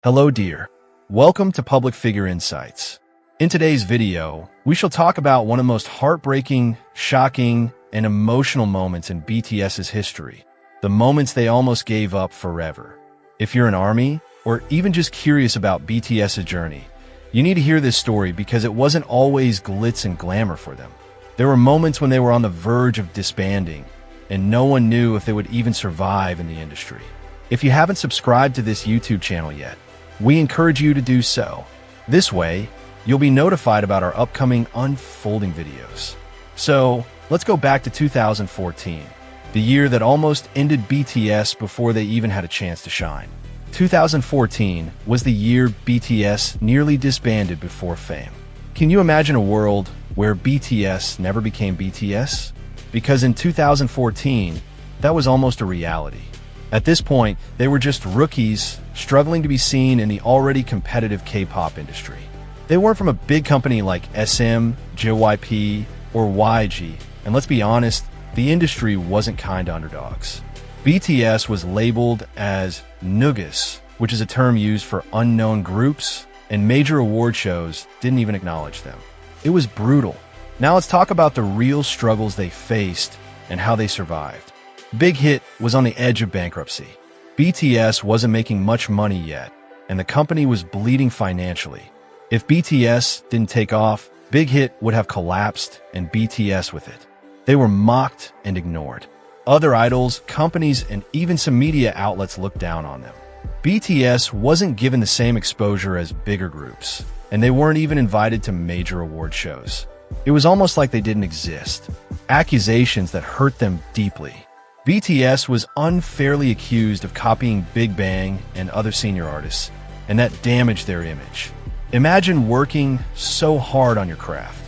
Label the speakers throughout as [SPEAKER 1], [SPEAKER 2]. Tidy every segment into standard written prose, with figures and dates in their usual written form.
[SPEAKER 1] Hello dear. Welcome to Public Figure Insights. In today's video, we shall talk about one of the most heartbreaking, shocking, and emotional moments in BTS's history. The moments they almost gave up forever. If you're an ARMY, or even just curious about BTS's journey, you need to hear this story because it wasn't always glitz and glamour for them. There were moments when they were on the verge of disbanding, and no one knew if they would even survive in the industry. If you haven't subscribed to this YouTube channel yet, we encourage you to do so. This way, you'll be notified about our upcoming unfolding videos. So, let's go back to 2014, the year that almost ended BTS before they even had a chance to shine. 2014 was the year BTS nearly disbanded before fame. Can you imagine a world where BTS never became BTS? Because in 2014, that was almost a reality. At this point, they were just rookies struggling to be seen in the already competitive K-pop industry. They weren't from a big company like SM, JYP, or YG, and let's be honest, the industry wasn't kind to underdogs. BTS was labeled as nugus, which is a term used for unknown groups, and major award shows didn't even acknowledge them. It was brutal. Now let's talk about the real struggles they faced and how they survived. BigHit was on the edge of bankruptcy. BTS wasn't making much money yet, and the company was bleeding financially. If BTS didn't take off, BigHit would have collapsed and BTS with it. They were mocked and ignored. Other idols, companies, and even some media outlets looked down on them. BTS wasn't given the same exposure as bigger groups, and they weren't even invited to major award shows. It was almost like they didn't exist. Accusations that hurt them deeply. BTS was unfairly accused of copying Big Bang and other senior artists, and that damaged their image. Imagine working so hard on your craft,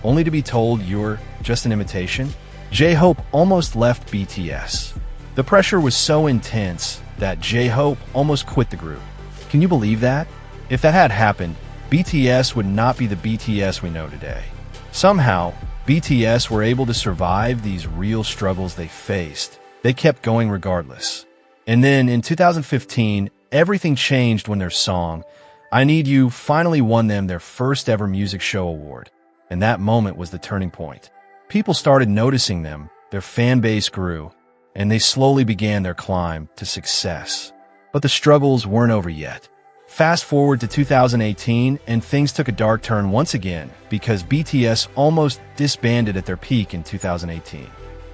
[SPEAKER 1] only to be told you're just an imitation. J-Hope almost left BTS. The pressure was so intense that J-Hope almost quit the group. Can you believe that? If that had happened, BTS would not be the BTS we know today. Somehow, BTS were able to survive these real struggles they faced. They kept going regardless. And then in 2015, everything changed when their song, I Need You, finally won them their first ever music show award. And that moment was the turning point. People started noticing them, their fan base grew, and they slowly began their climb to success. But the struggles weren't over yet. Fast forward to 2018, and things took a dark turn once again because BTS almost disbanded at their peak in 2018.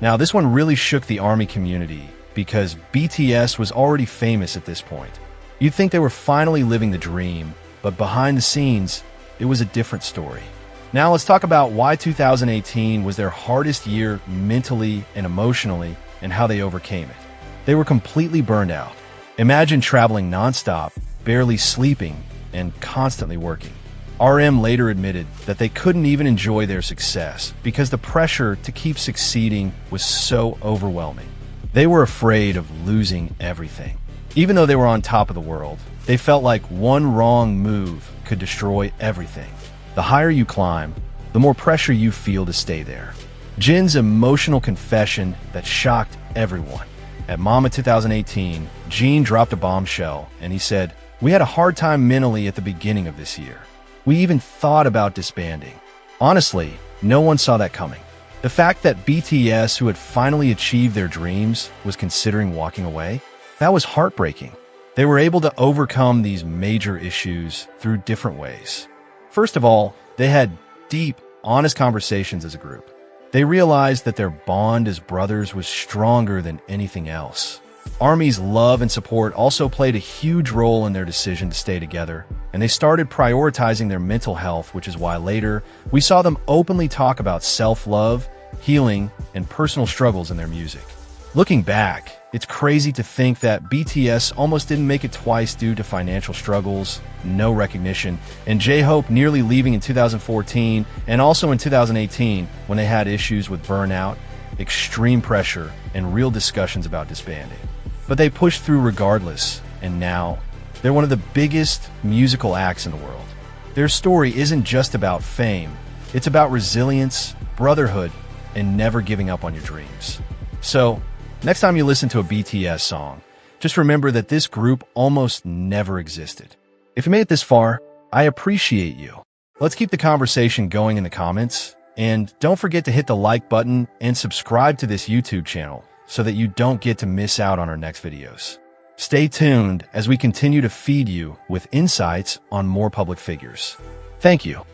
[SPEAKER 1] Now, this one really shook the ARMY community because BTS was already famous at this point. You'd think they were finally living the dream, but behind the scenes, it was a different story. Now, let's talk about why 2018 was their hardest year mentally and emotionally and how they overcame it. They were completely burned out. Imagine traveling nonstop, barely sleeping, and constantly working. RM later admitted that they couldn't even enjoy their success because the pressure to keep succeeding was so overwhelming. They were afraid of losing everything. Even though they were on top of the world, they felt like one wrong move could destroy everything. The higher you climb, the more pressure you feel to stay there. Jin's emotional confession that shocked everyone. At Mama 2018, Jin dropped a bombshell, and he said, "We had a hard time mentally at the beginning of this year. We even thought about disbanding." Honestly, no one saw that coming. The fact that BTS, who had finally achieved their dreams, was considering walking away, that was heartbreaking. They were able to overcome these major issues through different ways. First of all, they had deep, honest conversations as a group. They realized that their bond as brothers was stronger than anything else. ARMY's love and support also played a huge role in their decision to stay together, and they started prioritizing their mental health, which is why later we saw them openly talk about self-love, healing, and personal struggles in their music. Looking back, it's crazy to think that BTS almost didn't make it twice due to financial struggles, no recognition, and J-Hope nearly leaving in 2014 and also in 2018 when they had issues with burnout, extreme pressure, and real discussions about disbanding. But they pushed through regardless, and now they're one of the biggest musical acts in the world. Their story isn't just about fame, it's about resilience, brotherhood, and never giving up on your dreams. So, next time you listen to a BTS song, just remember that this group almost never existed. If you made it this far, I appreciate you. Let's keep the conversation going in the comments, and don't forget to hit the like button and subscribe to this YouTube channel so that you don't get to miss out on our next videos. Stay tuned as we continue to feed you with insights on more public figures. Thank you.